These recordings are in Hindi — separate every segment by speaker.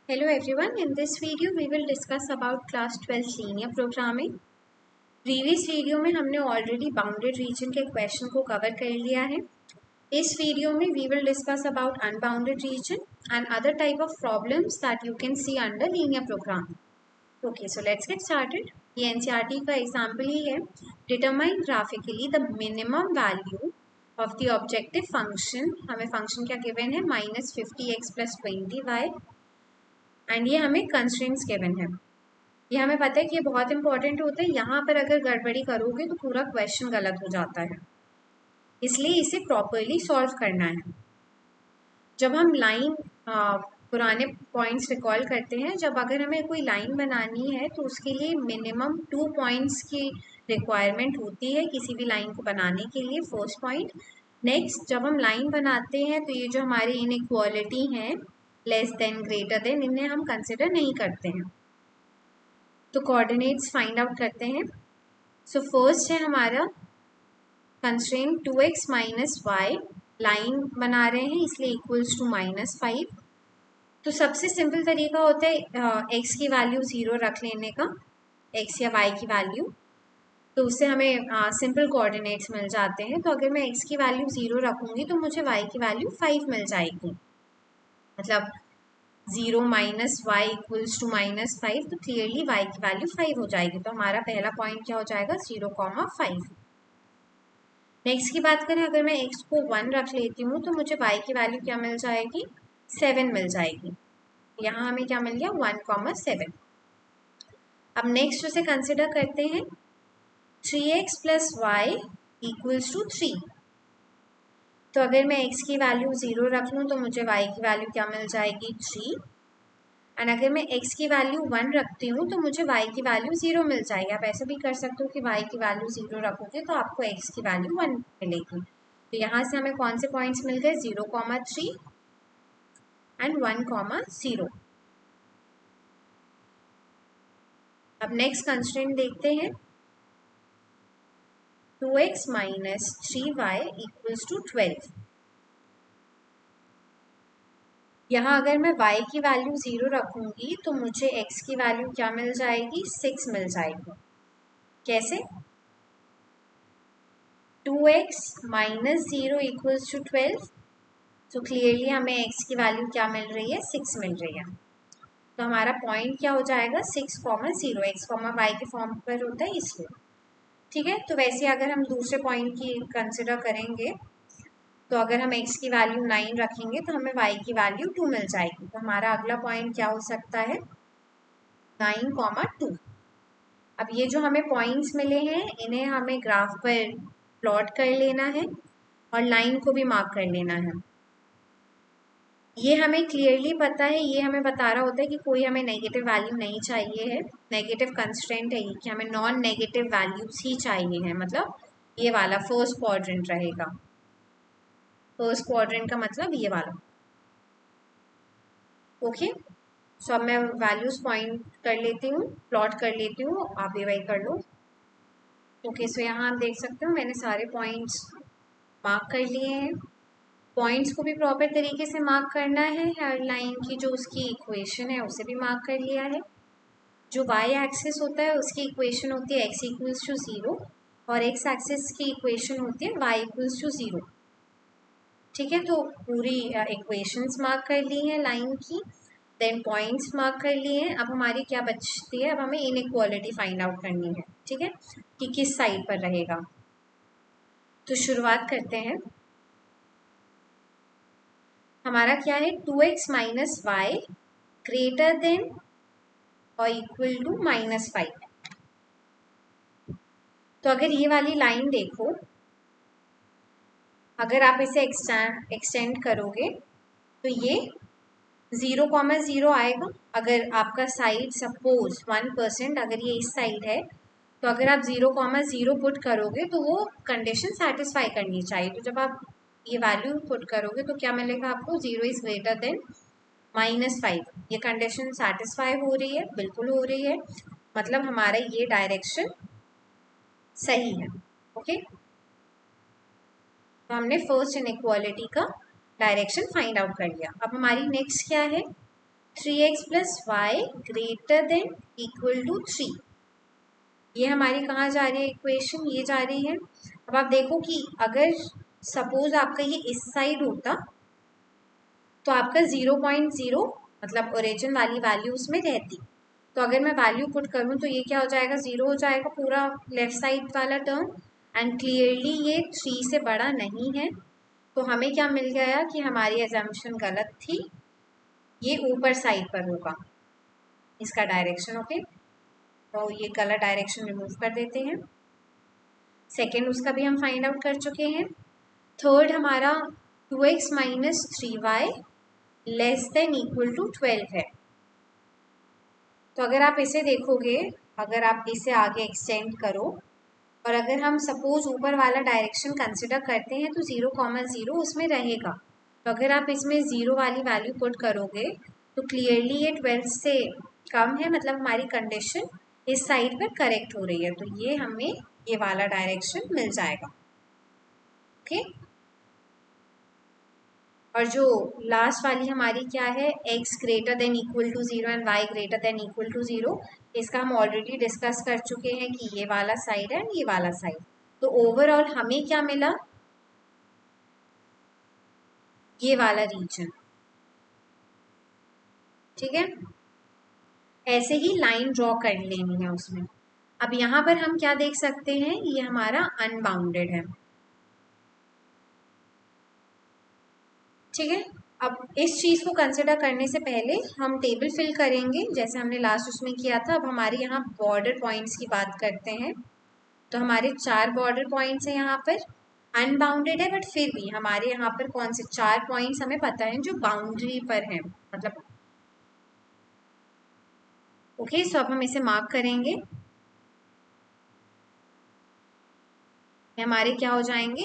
Speaker 1: Hello everyone, in this video we will discuss about class 12 linear programming. Previous video में हमने already bounded region के question को cover कर लिया है. इस video में we will discuss about unbounded region and other type of problems that you can see under linear programming. Okay, so let's get started. ये NCERT का example ही है. Determine graphically the minimum value of the objective function. हमें function क्या given है minus 50x plus 20y. And ये हमें कंस्ट्रेंट्स गिवन है. ये हमें पता है कि ये बहुत इंपॉर्टेंट होता है. यहाँ पर अगर गड़बड़ी करोगे तो पूरा क्वेश्चन गलत हो जाता है, इसलिए इसे प्रॉपरली सॉल्व करना है. जब हम लाइन पुराने पॉइंट्स रिकॉल करते हैं, जब अगर हमें कोई लाइन बनानी है तो उसके लिए मिनिमम 2 पॉइंट्स की रिक्वायरमेंट होती है किसी भी लाइन को बनाने के लिए. First point. नेक्स्ट, जब हम लाइन बनाते हैं तो ये जो हमारी इनइक्वालिटी हैं लेस देन ग्रेटर देन, इन्हें हम कंसिडर नहीं करते हैं. तो कोऑर्डिनेट्स फाइंड आउट करते हैं. सो फर्स्ट है हमारा constraint 2x minus Y. Line बना रहे हैं इसलिए इक्वल्स टू -5. तो सबसे सिंपल तरीका होता है x की वैल्यू 0 रख लेने का, x या y की वैल्यू. तो उससे हमें सिंपल कोऑर्डिनेट्स मिल जाते हैं. तो अगर मैं x की वैल्यू 0 रखूँगी तो मुझे y की वैल्यू 5 मिल जाएगी. मतलब 0 माइनस वाई इक्वल्स टू -5. तो क्लियरली y की वैल्यू 5 हो जाएगी. तो हमारा पहला पॉइंट क्या हो जाएगा 0,5. नेक्स्ट की बात करें, अगर मैं x को 1 रख लेती हूँ तो मुझे y की वैल्यू क्या मिल जाएगी 7 मिल जाएगी. यहाँ हमें क्या मिल गया 1,7. अब नेक्स्ट उसे कंसिडर करते हैं 3x plus Y equals to 3. तो अगर मैं x की वैल्यू 0 रख लूँ तो मुझे y की वैल्यू क्या मिल जाएगी 3. एंड अगर मैं x की वैल्यू 1 रखती हूँ तो मुझे y की वैल्यू 0 मिल जाएगी. आप ऐसे भी कर सकते हो कि y की वैल्यू 0 रखोगे तो आपको x की वैल्यू 1 मिलेगी. तो यहाँ से हमें कौन से पॉइंट्स मिल गए 0,3 एंड 1,0. अब नेक्स्ट कंस्ट्रेंट देखते हैं 2x minus 3y equals to 12. यहाँ अगर मैं y की वैल्यू 0 रखूँगी तो मुझे x की वैल्यू क्या मिल जाएगी 6 मिल जाएगी. कैसे 2x माइनस 0 इक्वल्स टू 12. तो क्लियरली हमें x की वैल्यू क्या मिल रही है 6 मिल रही है. तो हमारा पॉइंट क्या हो जाएगा 6,0. x, y के फॉर्म पर होता है इसलिए. ठीक है. तो वैसे अगर हम दूसरे पॉइंट की कंसिडर करेंगे तो अगर हम x की वैल्यू 9 रखेंगे तो हमें y की वैल्यू 2 मिल जाएगी. तो हमारा अगला पॉइंट क्या हो सकता है 9,2. अब ये जो हमें पॉइंट्स मिले हैं इन्हें हमें ग्राफ पर प्लॉट कर लेना है और लाइन को भी मार्क कर लेना है. ये हमें क्लियरली पता है, ये हमें बता रहा होता है कि कोई हमें नेगेटिव वैल्यू नहीं चाहिए है. नेगेटिव कंस्ट्रेंट है ये कि हमें नॉन नेगेटिव वैल्यूज ही चाहिए है. मतलब ये वाला फर्स्ट क्वाड्रेंट रहेगा. फर्स्ट क्वाड्रेंट का मतलब ये वाला. ओके. सो अब मैं वैल्यूज पॉइंट कर लेती हूँ, प्लॉट कर लेती हूँ, आप भी वही कर लो. ओके. सो यहाँ आप देख सकते हो मैंने सारे पॉइंट्स मार्क कर लिए हैं. पॉइंट्स को भी प्रॉपर तरीके से मार्क करना है. हर लाइन की जो उसकी इक्वेशन है उसे भी मार्क कर लिया है. जो y एक्सिस होता है उसकी इक्वेशन होती है x इक्वल्स टू 0 और x एक्सिस की इक्वेशन होती है y इक्वल्स टू 0. ठीक है. तो पूरी इक्वेशंस मार्क कर ली हैं लाइन की, देन पॉइंट्स मार्क कर लिए हैं. अब हमारी क्या बचती है, अब हमें इनइक्वालिटी फाइंड आउट करनी है. ठीक है, कि किस साइड पर रहेगा. तो शुरुआत करते हैं. हमारा क्या है 2x minus y greater than और इक्वल टू -5. तो अगर ये वाली लाइन देखो, अगर आप इसे एक्सटेंड करोगे तो ये 0,0 आएगा. अगर आपका साइड सपोज 1% अगर ये इस साइड है तो अगर आप 0,0 पुट करोगे तो वो कंडीशन सेटिस्फाई करनी चाहिए. तो जब आप ये वैल्यू पुट करोगे तो क्या मिलेगा आपको 0 इज ग्रेटर देन -5. ये कंडीशन सेटिस्फाई हो रही है, बिल्कुल हो रही है. मतलब हमारा ये डायरेक्शन सही है. ओके. तो हमने फर्स्ट इनइक्वालिटी का डायरेक्शन फाइंड आउट कर लिया. अब हमारी नेक्स्ट क्या है 3x plus y greater than equal to 3। ये हमारी कहाँ जा रही है इक्वेशन, ये जा रही है। अब आप देखो कि अगर सपोज आपका ये इस साइड होता तो आपका 0.0 मतलब ओरिजिन वाली वैल्यू उसमें रहती। तो अगर मैं वैल्यू पुट करूँ तो ये क्या हो जाएगा, 0 हो जाएगा पूरा लेफ्ट साइड वाला टर्म। एंड क्लियरली ये 3 से बड़ा नहीं है, तो हमें क्या मिल गया कि हमारी एजम्पशन गलत थी, ये ऊपर साइड पर होगा इसका डायरेक्शन। ओके, तो ये गलत डायरेक्शन रिमूव कर देते हैं। सेकेंड उसका भी हम फाइंड आउट कर चुके हैं। थर्ड हमारा 2x minus 3y less than equal to 12 है। तो अगर आप इसे देखोगे, अगर आप इसे आगे एक्सटेंड करो और अगर हम सपोज ऊपर वाला डायरेक्शन कंसिडर करते हैं तो 0,0 उसमें रहेगा। तो अगर आप इसमें 0 वाली वैल्यू पुट करोगे तो क्लियरली ये 12 से कम है, मतलब हमारी कंडीशन इस साइड पर करेक्ट हो रही है। तो ये हमें ये वाला डायरेक्शन मिल जाएगा। ओके, और जो लास्ट वाली हमारी क्या है, x greater than equal to 0 and y greater than equal to 0, इसका हम ऑलरेडी डिस्कस कर चुके हैं कि ये वाला साइड है एंड ये वाला साइड। तो ओवरऑल हमें क्या मिला, ये वाला रीजन। ठीक है, ऐसे ही लाइन ड्रॉ कर लेनी है उसमें। अब यहाँ पर हम क्या देख सकते हैं, ये हमारा अनबाउंडेड है। ठीक है, अब इस चीज़ को कंसिडर करने से पहले हम टेबल फिल करेंगे जैसे हमने लास्ट उसमें किया था। अब हमारे यहाँ बॉर्डर पॉइंट्स की बात करते हैं। तो हमारे 4 बॉर्डर पॉइंट्स हैं यहाँ पर, अनबाउंडेड है बट फिर भी हमारे यहाँ पर कौन से 4 पॉइंट्स हमें पता है जो बाउंड्री पर हैं, मतलब ओके। सो अब हम इसे मार्क करेंगे, हमारे क्या हो जाएंगे,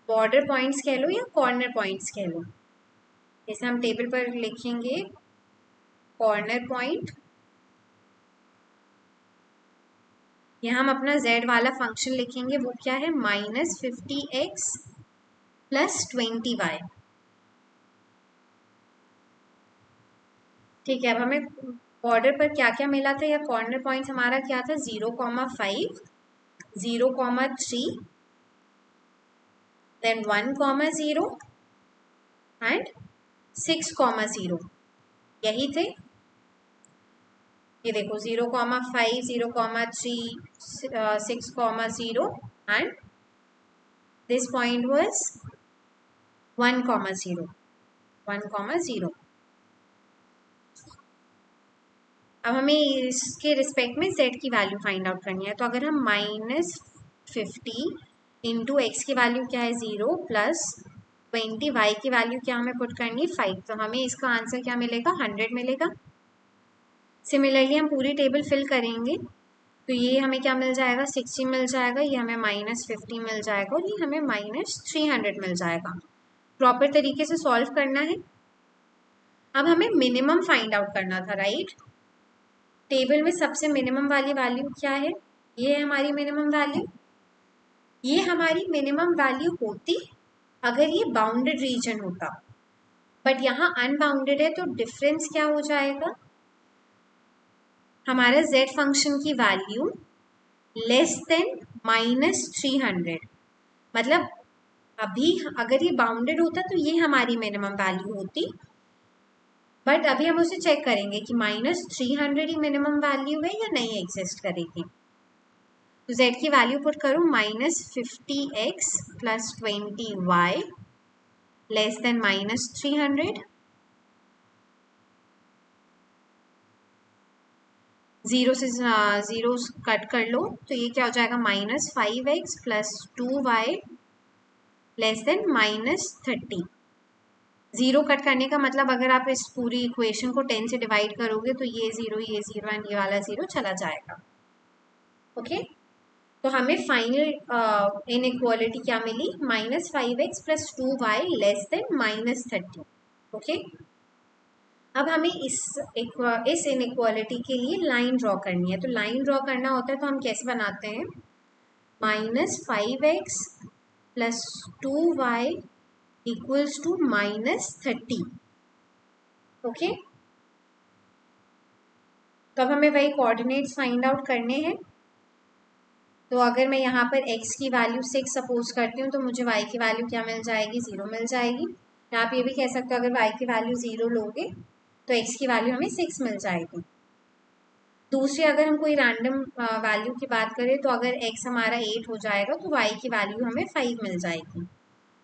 Speaker 1: बॉर्डर पॉइंट्स कह लो या कॉर्नर पॉइंट्स कह लो। जैसे हम टेबल पर लिखेंगे कॉर्नर पॉइंट, यहाँ हम अपना z वाला फंक्शन लिखेंगे, वो क्या है -50x प्लस 20y। ठीक है, अब हमें बॉर्डर पर क्या क्या मिला था, या कॉर्नर पॉइंट हमारा क्या था, 0,5, 0,3, देन 1,0 एंड 6,0, यही थे। ये देखो 0,5, 0,3, 6,0 एंड दिस पॉइंट वाज 1,0, 1,0। अब हमें इसके रिस्पेक्ट में z की वैल्यू फाइंड आउट करनी है। तो अगर हम -50 इंटू एक्स की वैल्यू क्या है 0 प्लस 20 y की वैल्यू क्या हमें पुट करनी है 5, तो हमें इसका आंसर क्या मिलेगा 100 मिलेगा। सिमिलरली हम पूरी टेबल फिल करेंगे तो ये हमें क्या मिल जाएगा 60 मिल जाएगा, ये हमें -50 मिल जाएगा और ये हमें -300 मिल जाएगा। प्रॉपर तरीके से सॉल्व करना है। अब हमें मिनिमम फाइंड आउट करना था, राइट। टेबल में सबसे मिनिमम वाली वैल्यू क्या है, ये है हमारी मिनिमम वैल्यू। ये हमारी मिनिमम वैल्यू होती अगर ये बाउंडेड रीजन होता, बट यहाँ अनबाउंडेड है तो डिफरेंस क्या हो जाएगा, हमारा z फंक्शन की वैल्यू लेस देन -300। मतलब अभी अगर ये बाउंडेड होता तो ये हमारी मिनिमम वैल्यू होती, बट अभी हम उसे चेक करेंगे कि -300 ही मिनिमम वैल्यू है या नहीं एग्जिस्ट करेगी। तो z की वैल्यू पुट करो -50x plus 20y less than -300। 0 से 0 कट कर लो तो ये क्या हो जाएगा -5x plus 2y less than -30। 0 cut करने का मतलब अगर आप इस पूरी इक्वेशन को 10 से डिवाइड करोगे तो ये 0 एंड ये वाला 0 चला जाएगा। ओके, तो हमें फाइनल इनइक्वालिटी क्या मिली -5x plus 2y less than -30। Okay, अब हमें इस इनइक्वालिटी के लिए लाइन ड्रॉ करनी है। तो लाइन ड्रॉ करना होता है तो हम कैसे बनाते हैं, -5x plus 2y equals to -30। Okay, तो अब हमें वही कोऑर्डिनेट्स फाइंड आउट करने हैं। तो अगर मैं यहाँ पर x की वैल्यू 6 सपोज करती हूँ तो मुझे y की वैल्यू क्या मिल जाएगी, 0 मिल जाएगी। या आप ये भी कह सकते हो अगर y की वैल्यू 0 लोगे तो x की वैल्यू हमें 6 मिल जाएगी। दूसरी अगर हम कोई रैंडम वैल्यू की बात करें तो अगर x हमारा 8 हो जाएगा तो y की वैल्यू हमें 5 मिल जाएगी।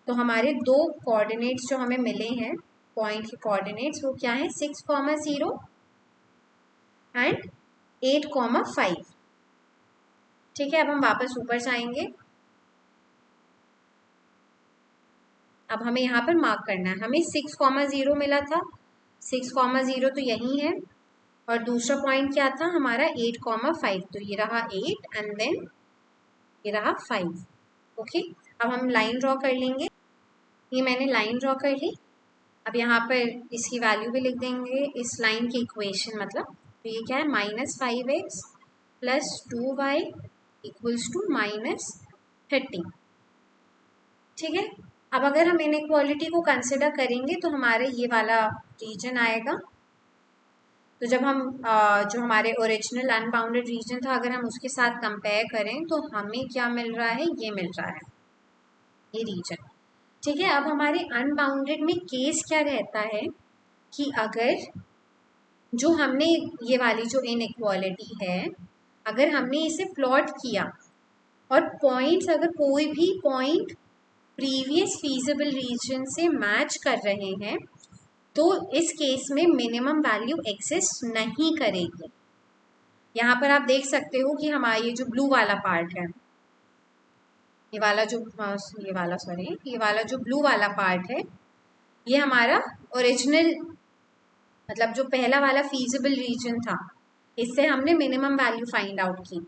Speaker 1: तो हमारे दो कोऑर्डिनेट्स जो हमें मिले हैं, पॉइंट के कोऑर्डिनेट्स, वो क्या है, 6,0 एंड 8,5। ठीक है, अब हम वापस ऊपर जाएंगे। अब हमें यहाँ पर मार्क करना है, हमें 6,0 मिला था, 6,0 तो यही है, और दूसरा पॉइंट क्या था हमारा 8,5, तो ये रहा 8 एंड देन ये रहा 5। ओके, अब हम लाइन ड्रॉ कर लेंगे। ये मैंने लाइन ड्रॉ कर ली। अब यहाँ पर इसकी वैल्यू भी लिख देंगे, इस लाइन की इक्वेशन मतलब। तो ये क्या है, -5x + 2y = -30। ठीक है, अब अगर हम इनइक्वालिटी को कंसिडर करेंगे तो हमारे ये वाला रीजन आएगा। तो जब हम जो हमारे ओरिजिनल अनबाउंडेड रीजन था, अगर हम उसके साथ कंपेयर करें तो हमें क्या मिल रहा है, ये मिल रहा है, ये रीजन। ठीक है, अब हमारे अनबाउंडेड में केस क्या रहता है कि अगर जो हमने ये वाली जो इनइक्वालिटी है, अगर हमने इसे प्लॉट किया और पॉइंट्स, अगर कोई भी पॉइंट प्रीवियस फीजिबल रीजन से मैच कर रहे हैं तो इस केस में मिनिमम वैल्यू एग्जिस्ट नहीं करेगी। यहाँ पर आप देख सकते हो कि हमारा ये जो ब्लू वाला पार्ट है, ये वाला जो ब्लू वाला पार्ट है, ये हमारा ओरिजिनल मतलब जो पहला वाला फीजिबल रीजन था, इससे हमने मिनिमम वैल्यू फाइंड आउट की।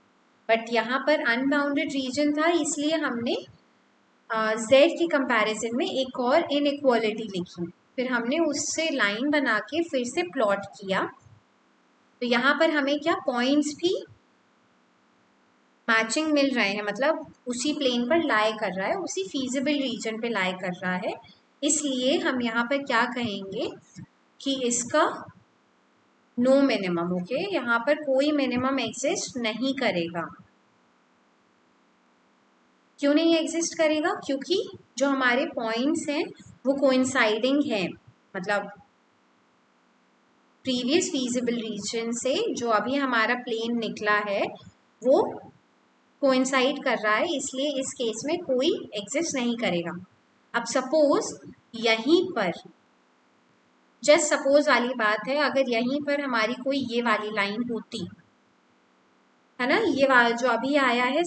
Speaker 1: बट यहाँ पर अनबाउंडेड रीजन था, इसलिए हमने z की कंपैरिजन में एक और इनइक्वालिटी लिखी, फिर हमने उससे लाइन बना के फिर से प्लॉट किया। तो यहाँ पर हमें क्या, पॉइंट्स भी मैचिंग मिल रहे हैं, मतलब उसी प्लेन पर लाई कर रहा है, उसी फीजिबल रीजन पे लाई कर रहा है। इसलिए हम यहाँ पर क्या कहेंगे कि इसका नो मिनिमम। ओके, यहाँ पर कोई मिनिमम एग्जिस्ट नहीं करेगा। क्यों नहीं एग्जिस्ट करेगा, क्योंकि जो हमारे पॉइंट्स हैं वो कोइंसाइडिंग है, मतलब प्रीवियस फीजिबल रीजन से जो अभी हमारा प्लेन निकला है वो कोइंसाइड कर रहा है, इसलिए इस केस में कोई एग्जिस्ट नहीं करेगा। अब सपोज यहीं पर, जस्ट सपोज वाली बात है, अगर यहीं पर हमारी कोई ये वाली लाइन होती है ना, ये वाला जो अभी आया है,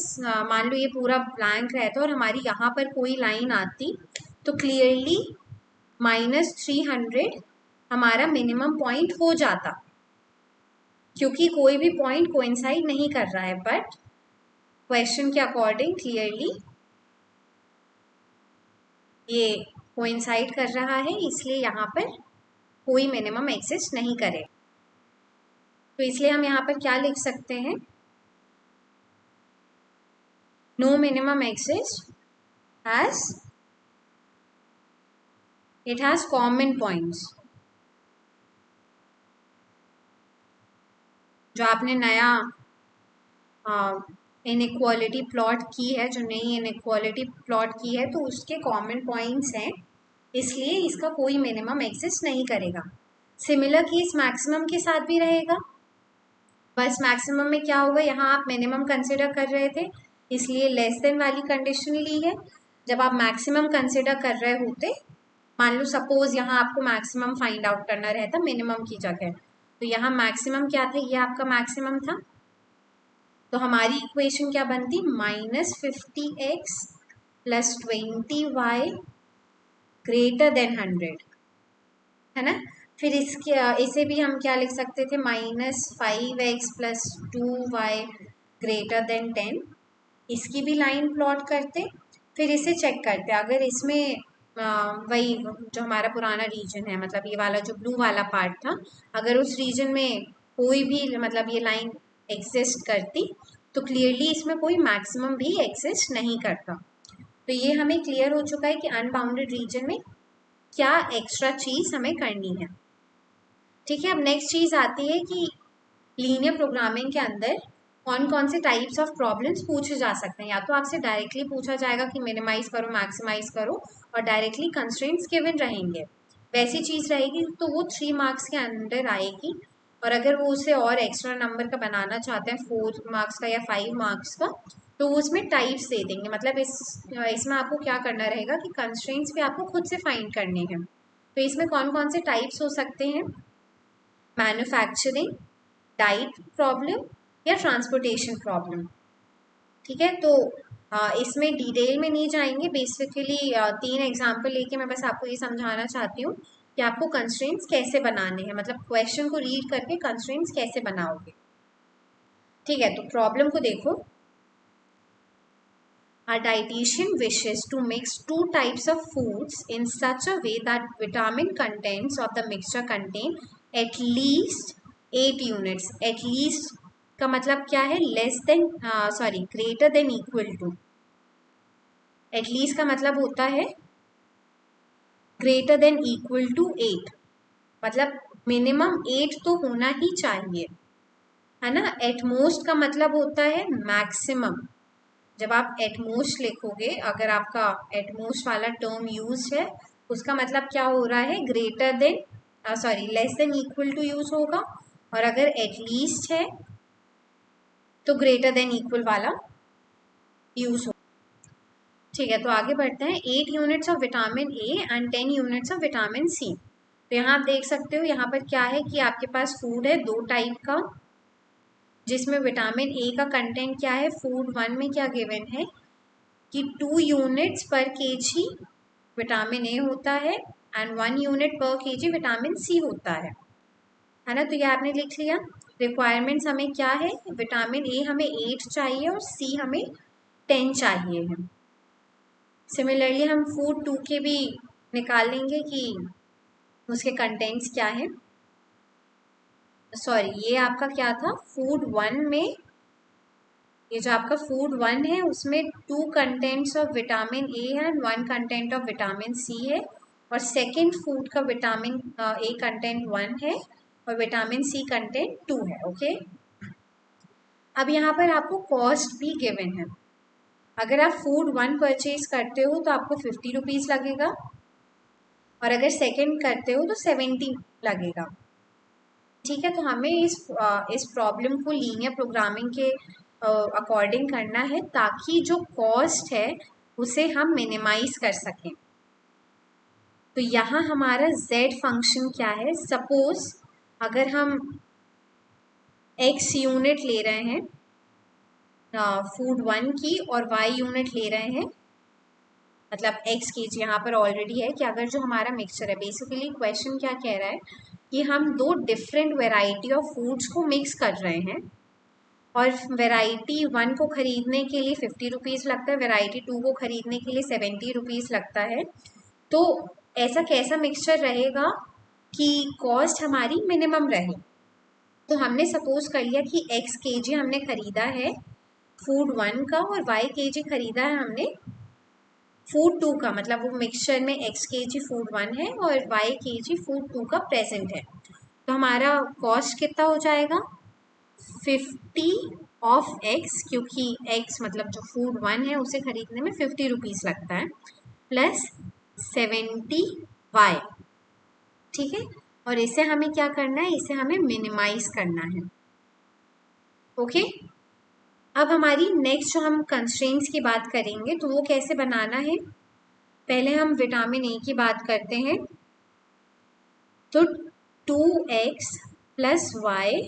Speaker 1: मान लो ये पूरा ब्लैंक रहता और हमारी यहाँ पर कोई लाइन आती, तो क्लियरली -300 हमारा मिनिमम पॉइंट हो जाता, क्योंकि कोई भी पॉइंट कोइंसाइड नहीं कर रहा है। बट क्वेश्चन के अकॉर्डिंग क्लियरली ये कोइंसाइड कर रहा है, इसलिए यहाँ पर कोई मिनिमम एग्जिस्ट नहीं करे। तो इसलिए हम यहाँ पर क्या लिख सकते हैं, no minimum exists as it has common points। जो आपने नया इनइक्वालिटी प्लॉट की है, जो नई इनइक्वालिटी प्लॉट की है, तो उसके कॉमन पॉइंट्स हैं, इसलिए इसका कोई मिनिमम एग्जिस्ट नहीं करेगा। सिमिलर केस मैक्सिमम के साथ भी रहेगा, बस मैक्सिमम में क्या होगा, यहाँ आप मिनिमम कंसिडर कर रहे थे इसलिए लेस देन वाली कंडीशन ली है। जब आप मैक्सिमम कंसिडर कर रहे होते, मान लो सपोज यहाँ आपको मैक्सिमम फाइंड आउट करना रहता मिनिमम की जगह, तो यहाँ मैक्सिमम क्या था, ये आपका मैक्सिमम था, तो हमारी इक्वेशन क्या बनती, -50x + 20y > 100, है ना। फिर इसे भी हम क्या लिख सकते थे, -5x + 2y > 10। इसकी भी लाइन प्लॉट करते, फिर इसे चेक करते, अगर इसमें वही जो हमारा पुराना रीजन है, मतलब ये वाला जो ब्लू वाला पार्ट था, अगर उस रीजन में कोई भी मतलब ये लाइन एग्जिस्ट करती तो क्लियरली इसमें कोई मैक्सिमम भी एग्जिस्ट नहीं करता। तो ये हमें क्लियर हो चुका है कि अनबाउंडेड रीजन में क्या एक्स्ट्रा चीज़ हमें करनी है। ठीक है, अब नेक्स्ट चीज़ आती है कि लीनियर प्रोग्रामिंग के अंदर कौन कौन से टाइप्स ऑफ प्रॉब्लम्स पूछे जा सकते हैं। या तो आपसे डायरेक्टली पूछा जाएगा कि मिनिमाइज करो, मैक्सिमाइज करो, और डायरेक्टली कंस्ट्रेंट्स गिवन रहेंगे। वैसी चीज़ रहेगी तो वो 3 मार्क्स के अंदर आएगी। और अगर वो उसे और एक्स्ट्रा नंबर का बनाना चाहते हैं, 4 मार्क्स का या 5 मार्क्स का, तो उसमें टाइप्स दे देंगे। मतलब इसमें आपको क्या करना रहेगा कि कंस्ट्रेंट्स भी आपको खुद से फाइंड करने हैं। तो इसमें कौन कौन से टाइप्स हो सकते हैं? मैन्युफैक्चरिंग, डाइट प्रॉब्लम या ट्रांसपोर्टेशन प्रॉब्लम। ठीक है, तो इसमें डिटेल में नहीं जाएंगे। बेसिकली 3 एग्जाम्पल लेके मैं बस आपको ये समझाना चाहती हूँ कि आपको कंस्ट्रेंट्स कैसे बनाने हैं, मतलब क्वेश्चन को रीड करके कंस्ट्रेंट्स कैसे बनाओगे। ठीक है, तो प्रॉब्लम को देखो। A dietitian wishes to mix 2 types of foods in such a way that vitamin contents of the mixture contain at least 8 units. At least का मतलब क्या है? Less than, greater than equal to. At least का मतलब होता है ग्रेटर देन इक्वल टू 8, मतलब मिनिमम 8 तो होना ही चाहिए, है ना। एट मोस्ट का मतलब होता है मैक्सिमम। जब आप एटमोस्ट लिखोगे, अगर आपका एटमोस्ट वाला टर्म यूज है, उसका मतलब क्या हो रहा है? Greater than, less than equal to use होगा। और अगर एटलीस्ट है तो greater than equal to use होगा। ठीक है, तो आगे बढ़ते हैं। 8 units of vitamin A and 10 units of vitamin C. तो यहाँ आप देख सकते हो, यहाँ पर क्या है कि आपके पास फूड है 2 टाइप का, जिसमें विटामिन ए का कंटेंट क्या है? फूड 1 में क्या गिवन है कि 2 यूनिट्स पर केजी विटामिन ए होता है एंड 1 यूनिट पर केजी विटामिन सी होता है ना। तो ये आपने लिख लिया। रिक्वायरमेंट्स हमें क्या है? विटामिन ए हमें 8 चाहिए और सी हमें 10 चाहिए है। सिमिलरली हम फूड 2 के भी निकाल लेंगे कि उसके कंटेंट्स क्या है। ये आपका क्या था? फूड 1 में, ये जो आपका फूड 1 है उसमें 2 कंटेंट्स ऑफ विटामिन ए है and 1 content of vitamin C है। और सेकेंड फूड का विटामिन ए कंटेंट 1 है और विटामिन सी कंटेंट 2 है। ओके, अब यहाँ पर आपको कॉस्ट भी गिवन है। अगर आप फूड 1 परचेज करते हो तो आपको 50 रुपीज़ लगेगा, और अगर सेकेंड करते हो तो 70 लगेगा। ठीक है, तो हमें इस प्रॉब्लम को लीनियर प्रोग्रामिंग के अकॉर्डिंग करना है, ताकि जो कॉस्ट है उसे हम मिनिमाइज कर सकें। तो यहाँ हमारा z फंक्शन क्या है? सपोज अगर हम x यूनिट ले रहे हैं फूड 1 की और y यूनिट ले रहे हैं, मतलब x केजी यहाँ पर ऑलरेडी है कि अगर जो हमारा मिक्सचर है, बेसिकली क्वेश्चन क्या कह रहा है कि हम 2 डिफरेंट वेराइटी ऑफ फूड्स को मिक्स कर रहे हैं, और वेराइटी 1 को खरीदने के लिए 50 रुपीज़ लगता है, वेराइटी 2 को खरीदने के लिए 70 रुपीज़ लगता है। तो ऐसा कैसा मिक्सचर रहेगा कि कॉस्ट हमारी मिनिमम रहे। तो हमने सपोज कर लिया कि x केजी हमने खरीदा है फूड 1 का और y केजी खरीदा है हमने फूड 2 का, मतलब वो मिक्सचर में x केजी फूड 1 है और y केजी फूड 2 का प्रेजेंट है। तो हमारा कॉस्ट कितना हो जाएगा? 50 ऑफ x, क्योंकि x मतलब जो फूड 1 है उसे खरीदने में 50 रुपीज़ लगता है, प्लस 70 y। ठीक है, और इसे हमें क्या करना है? इसे हमें मिनिमाइज करना है। ओके, अब हमारी नेक्स्ट जो हम कंस्ट्रेंट्स की बात करेंगे तो वो कैसे बनाना है। पहले हम विटामिन ए की बात करते हैं। तो 2x plus y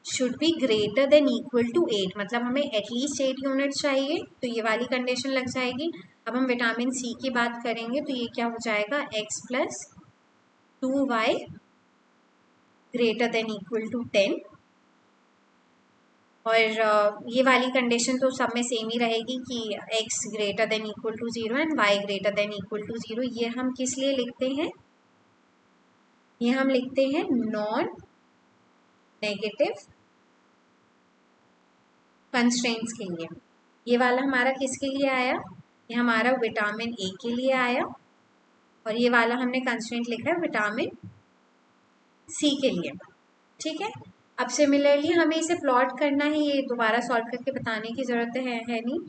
Speaker 1: should be greater than equal to 8, मतलब हमें एटलीस्ट 8 यूनिट चाहिए, तो ये वाली कंडीशन लग जाएगी। अब हम विटामिन सी की बात करेंगे तो ये क्या हो जाएगा? x plus 2y greater than equal to 10, और ये वाली कंडीशन तो सब में सेम ही रहेगी कि x greater than equal to 0 and y greater than equal to 0। ये हम किस लिए लिखते हैं? ये हम लिखते हैं नॉन नेगेटिव कंस्ट्रेंट्स के लिए। ये वाला हमारा किसके लिए आया? ये हमारा विटामिन ए के लिए आया, और ये वाला हमने कंस्ट्रेंट लिखा है विटामिन सी के लिए। ठीक है, अब सिमिलरली हमें इसे प्लॉट करना है, ये दोबारा सॉल्व करके बताने की ज़रूरत है नहीं,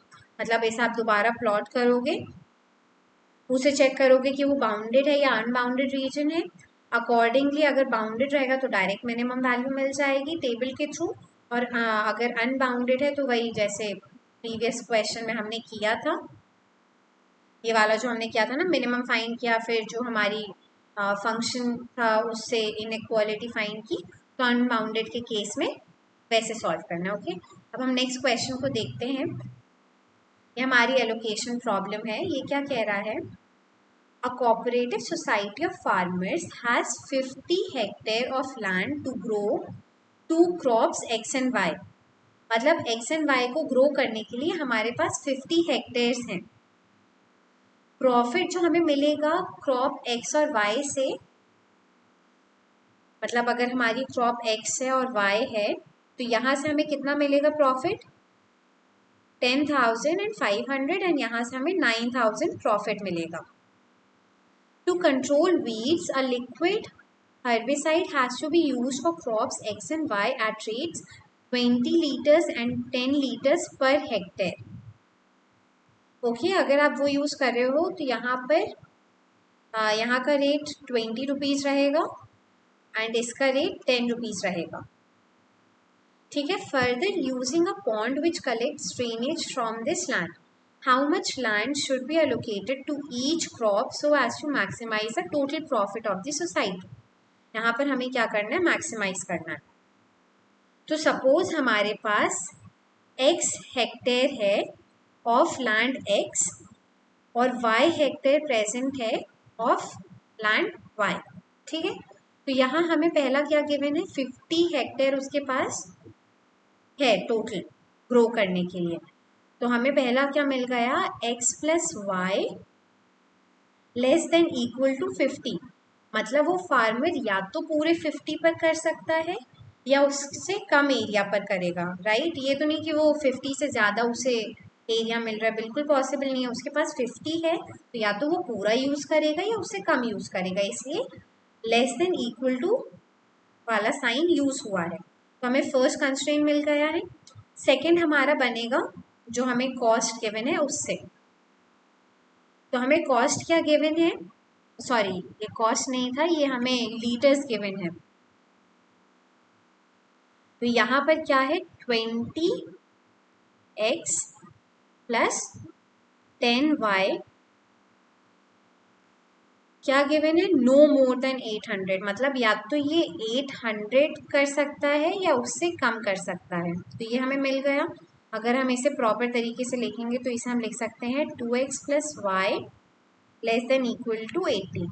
Speaker 1: मतलब ऐसा आप दोबारा प्लॉट करोगे, उसे चेक करोगे कि वो बाउंडेड है या अनबाउंडेड रीजन है। अकॉर्डिंगली अगर बाउंडेड रहेगा तो डायरेक्ट मिनिमम वैल्यू मिल जाएगी टेबल के थ्रू, और अगर अनबाउंडेड है तो वही जैसे प्रीवियस क्वेश्चन में हमने किया था, ये वाला जो हमने किया था ना, मिनिमम फाइंड किया, फिर जो हमारी फंक्शन था उससे इनइक्वालिटी फाइंड की, तो अनबाउंडेड के केस में वैसे सॉल्व करना है। ओके, अब हम नेक्स्ट क्वेश्चन को देखते हैं। ये हमारी एलोकेशन प्रॉब्लम है। ये क्या कह रहा है, A cooperative society of farmers has 50 hectare of land to grow two crops X and Y। मतलब X and Y को ग्रो करने के लिए हमारे पास 50 हेक्टेयर्स हैं। प्रॉफिट जो हमें मिलेगा क्रॉप X और Y से, मतलब अगर हमारी क्रॉप X है और Y है तो यहाँ से हमें कितना मिलेगा प्रॉफिट, 10,500, एंड यहाँ से हमें 9,000 प्रॉफिट मिलेगा। To control weeds, a liquid herbicide has to be used for crops X and Y at rates 20 liters and 10 liters per hectare। Okay, अगर आप वो यूज़ कर रहे हो तो यहाँ पर यहाँ का रेट 20 रुपीज़ रहेगा एंड इसका रेट 10 रुपीज़ रहेगा। ठीक है, further using a pond which collects drainage from this land, how much land should be allocated to each crop so as to maximize the total profit of the society। यहाँ पर हमें क्या करना है, मैक्सिमाइज करना है। तो सपोज हमारे पास x हेक्टेयर है ऑफ लैंड x और y हेक्टेयर प्रेजेंट है ऑफ लैंड y। ठीक है, तो यहाँ हमें पहला क्या गिवन है, 50 हेक्टेयर उसके पास है टोटल ग्रो करने के लिए। तो हमें पहला क्या मिल गया, x plus y less than equal to 50। मतलब वो फार्मर या तो पूरे 50 पर कर सकता है या उससे कम एरिया पर करेगा, राइट। ये तो नहीं कि वो 50 से ज़्यादा उसे एरिया मिल रहा है, बिल्कुल पॉसिबल नहीं है। उसके पास 50 है तो या तो वो पूरा यूज़ करेगा या उससे कम यूज़ करेगा, इसलिए लेस देन इक्वल टू वाला साइन यूज़ हुआ है। तो हमें फर्स्ट कंस्ट्रेंट मिल गया है। सेकेंड हमारा बनेगा जो हमें कॉस्ट गिवन है उससे। तो हमें कॉस्ट क्या गिवन है, सॉरी ये कॉस्ट नहीं था, ये हमें लीटर्स गिवन है। तो यहाँ पर क्या है, 20x प्लस 10y क्या गिवन है, नो मोर देन 800। मतलब या तो ये 800 कर सकता है या उससे कम कर सकता है। तो ये हमें मिल गया। अगर हम इसे प्रॉपर तरीके से लिखेंगे तो इसे हम लिख सकते हैं 2x plus y less than equal to 80।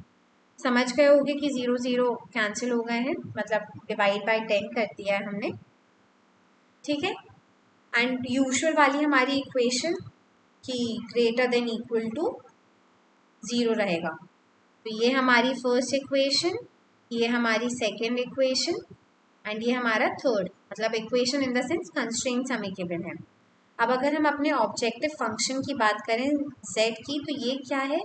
Speaker 1: समझ गए होगे कि 0 0 कैंसिल हो गए हैं, मतलब डिवाइड बाय 10 कर दिया है हमने। ठीक है, एंड यूजुअल वाली हमारी इक्वेशन कि ग्रेटर देन इक्वल टू 0 रहेगा। तो ये हमारी फर्स्ट इक्वेशन, ये हमारी सेकेंड इक्वेशन एंड ये हमारा थर्ड, मतलब equation in the sense constraints हमें गिवन है। अब अगर हम अपने ऑब्जेक्टिव फंक्शन की बात करें z की, तो ये क्या है,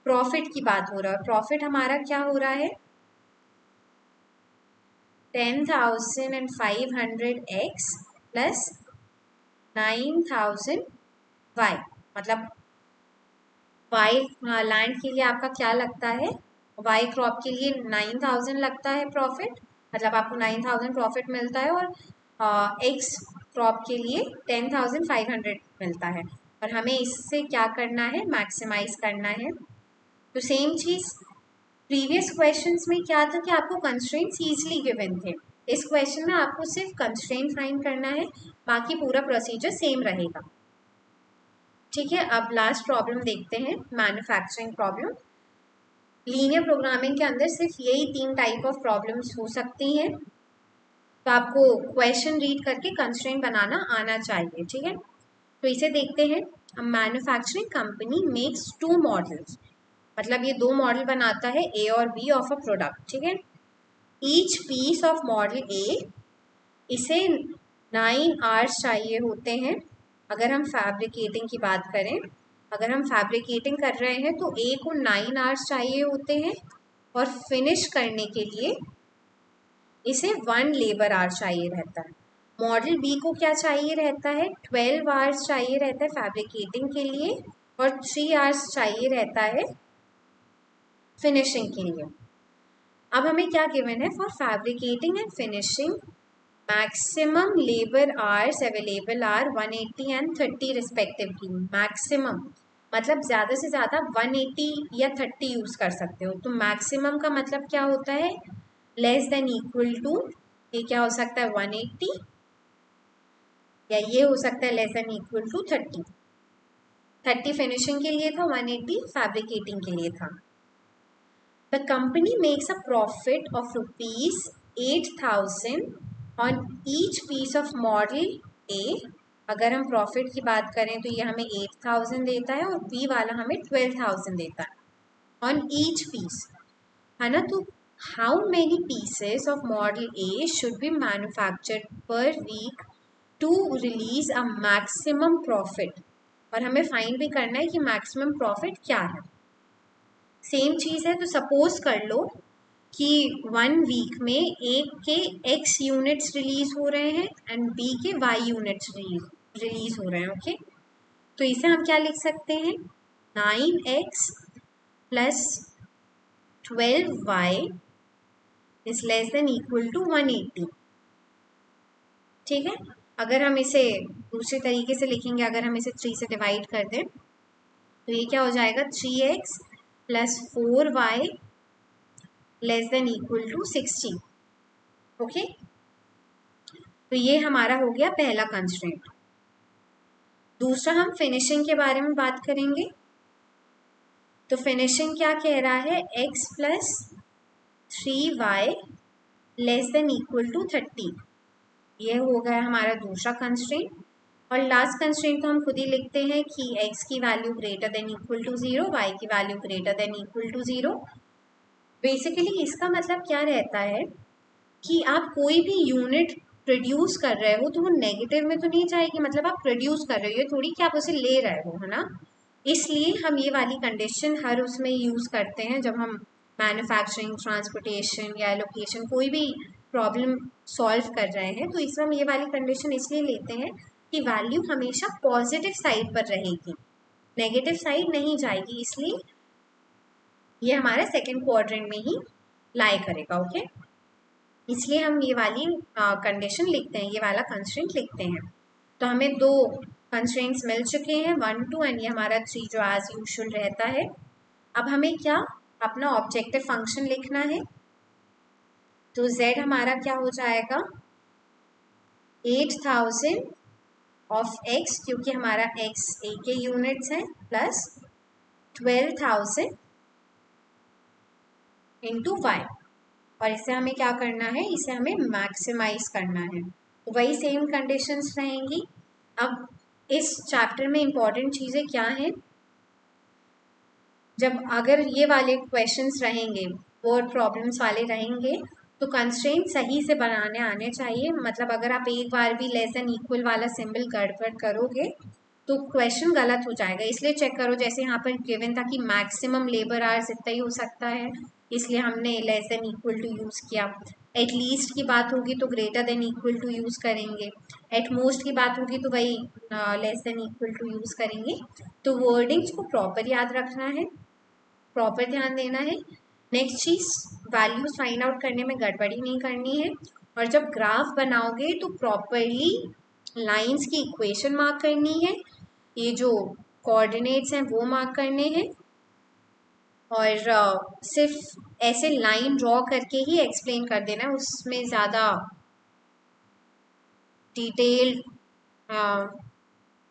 Speaker 1: प्रॉफिट की बात हो रहा है। प्रॉफिट हमारा क्या हो रहा है, 10,500x प्लस 9,000y। मतलब वाई लैंड के लिए आपका क्या लगता है, वाई क्रॉप के लिए 9,000 लगता है प्रॉफिट, मतलब आपको 9,000 प्रॉफिट मिलता है, और एक्स क्रॉप के लिए 10,500 मिलता है। और हमें इससे क्या करना है, मैक्सिमाइज करना है। तो सेम चीज़ प्रीवियस क्वेश्चंस में क्या था कि आपको कंस्ट्रेंट्स ईजिली गिवन थे। इस क्वेश्चन में आपको सिर्फ कंस्ट्रेंट फाइंड करना है, बाकी पूरा प्रोसीजर सेम रहेगा। ठीक है, अब लास्ट प्रॉब्लम देखते हैं, मैन्युफैक्चरिंग प्रॉब्लम। लीनियर प्रोग्रामिंग के अंदर सिर्फ यही 3 टाइप ऑफ प्रॉब्लम्स हो सकती हैं, तो आपको क्वेश्चन रीड करके कंस्ट्रेंट बनाना आना चाहिए। ठीक है, तो इसे देखते हैं। मैन्युफैक्चरिंग कंपनी मेक्स 2 मॉडल्स, मतलब ये 2 मॉडल बनाता है ए और बी ऑफ अ प्रोडक्ट। ठीक है, ईच पीस ऑफ मॉडल ए, इसे 9 आवर्स चाहिए होते हैं। अगर हम फैब्रिकेटिंग की बात करें, अगर हम फैब्रिकेटिंग कर रहे हैं तो ए को 9 आवर्स चाहिए होते हैं, और फिनिश करने के लिए इसे 1 लेबर आवर चाहिए रहता है। मॉडल बी को क्या चाहिए रहता है, 12 आवर्स चाहिए रहता है फैब्रिकेटिंग के लिए और 3 आवर्स चाहिए रहता है फिनिशिंग के लिए। अब हमें क्या गिवन है, for fabricating and finishing maximum labour hours available are 180 and 30 respectively. Maximum मतलब ज़्यादा से ज़्यादा 180 या 30 यूज़ कर सकते हो। तो मैक्सिमम का मतलब क्या होता है, लेस देन इक्वल टू, ये क्या हो सकता है 180 या ये हो सकता है less than equal to 30। 30 finishing के लिए था, 180 फैब्रिकेटिंग के लिए था। The company makes a profit of ₹8,000 on each piece of model A. अगर हम प्रॉफिट की बात करें तो ये हमें 8,000 देता है और बी वाला हमें 12,000 देता है ऑन ईच पीस, है ना। तो how many pieces of model A should be manufactured per week to release a maximum profit, और हमें फाइंड भी करना है कि मैक्सिमम प्रॉफिट क्या है। सेम चीज़ है, तो सपोज कर लो कि 1 वीक में ए के x यूनिट्स रिलीज हो रहे हैं एंड बी के y यूनिट्स रिलीज हो रहे हैं। ओके, तो इसे हम क्या लिख सकते हैं, 9x plus 12y is less than equal to 180। ठीक है, अगर हम इसे दूसरे तरीके से लिखेंगे, अगर हम इसे 3 से डिवाइड कर दें तो ये क्या हो जाएगा, 3x plus 4y less than equal to 60। Okay, तो ये हमारा हो गया पहला कंस्ट्रेंट। दूसरा हम फिनिशिंग के बारे में बात करेंगे। तो फिनिशिंग क्या कह रहा है, x plus 3y less than equal to 30। ये हो गया हमारा दूसरा कंस्ट्रेंट। और लास्ट कंस्ट्रेंट तो हम खुद ही लिखते हैं कि x की value greater than equal to 0, y की value greater than equal to 0। Basically इसका मतलब क्या रहता है कि आप कोई भी यूनिट प्रोड्यूस कर रहे हो तो वो नेगेटिव में तो नहीं जाएगी, मतलब आप प्रोड्यूस कर रहे हो, ये थोड़ी कि आप उसे ले रहे हो, है ना। इसलिए हम ये वाली कंडीशन हर उसमें यूज़ करते हैं जब हम मैन्युफैक्चरिंग, ट्रांसपोर्टेशन या एलोकेशन कोई भी प्रॉब्लम सॉल्व कर रहे हैं, तो इसमें हम ये वाली कंडीशन इसलिए लेते हैं कि वैल्यू हमेशा पॉजिटिव साइड पर रहेगी, नेगेटिव साइड नहीं जाएगी, इसलिए ये हमारा सेकेंड क्वाड्रेंट में ही लाई करेगा। ओके, इसलिए हम ये वाली कंडीशन लिखते हैं, ये वाला कंस्ट्रेंट लिखते हैं। तो हमें 2 कंस्ट्रेंट्स मिल चुके हैं, 1, 2 एंड ये हमारा 3 जो एज यूजुअल रहता है। अब हमें क्या अपना ऑब्जेक्टिव फंक्शन लिखना है। तो z हमारा क्या हो जाएगा, 8,000 ऑफ x, क्योंकि हमारा x a के यूनिट्स हैं, प्लस 12,000 इंटू y। और इसे हमें क्या करना है, इसे हमें मैक्सिमाइज करना है। तो वही सेम कंडीशंस रहेंगी। अब इस चैप्टर में इंपॉर्टेंट चीज़ें क्या हैं, जब अगर ये वाले क्वेश्चंस रहेंगे, वर्ड प्रॉब्लम्स वाले रहेंगे, तो कंस्ट्रेंट सही से बनाने आने चाहिए। मतलब अगर आप एक बार भी लेस देन इक्वल वाला सिंबल गड़बड़ करोगे तो क्वेश्चन गलत हो जाएगा। इसलिए चेक करो, जैसे यहाँ पर गिवन था कि मैक्सिमम लेबर आवर्स इतना ही हो सकता है, इसलिए हमने less than equal to use किया। एट लीस्ट की बात होगी तो greater than equal to use करेंगे, एट मोस्ट की बात होगी तो वही less than equal to use करेंगे। तो वर्डिंग्स को प्रॉपर याद रखना है, प्रॉपर ध्यान देना है। नेक्स्ट चीज़, वैल्यूज फाइंड आउट करने में गड़बड़ी नहीं करनी है। और जब ग्राफ बनाओगे तो प्रॉपरली लाइंस की इक्वेशन मार्क करनी है, ये जो कोऑर्डिनेट्स हैं वो मार्क करने हैं, और सिर्फ ऐसे लाइन ड्रॉ करके ही एक्सप्लेन कर देना है, उसमें ज़्यादा डिटेल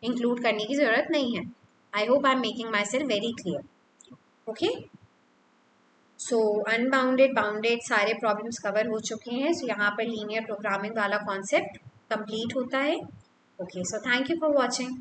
Speaker 1: इंक्लूड करने की ज़रूरत नहीं है। I hope I am making my self very clear. Okay, so unbounded, bounded सारे प्रॉब्लम्स कवर हो चुके हैं। सो यहाँ पर लीनियर प्रोग्रामिंग वाला कॉन्सेप्ट कंप्लीट होता है। Okay, so thank you for watching.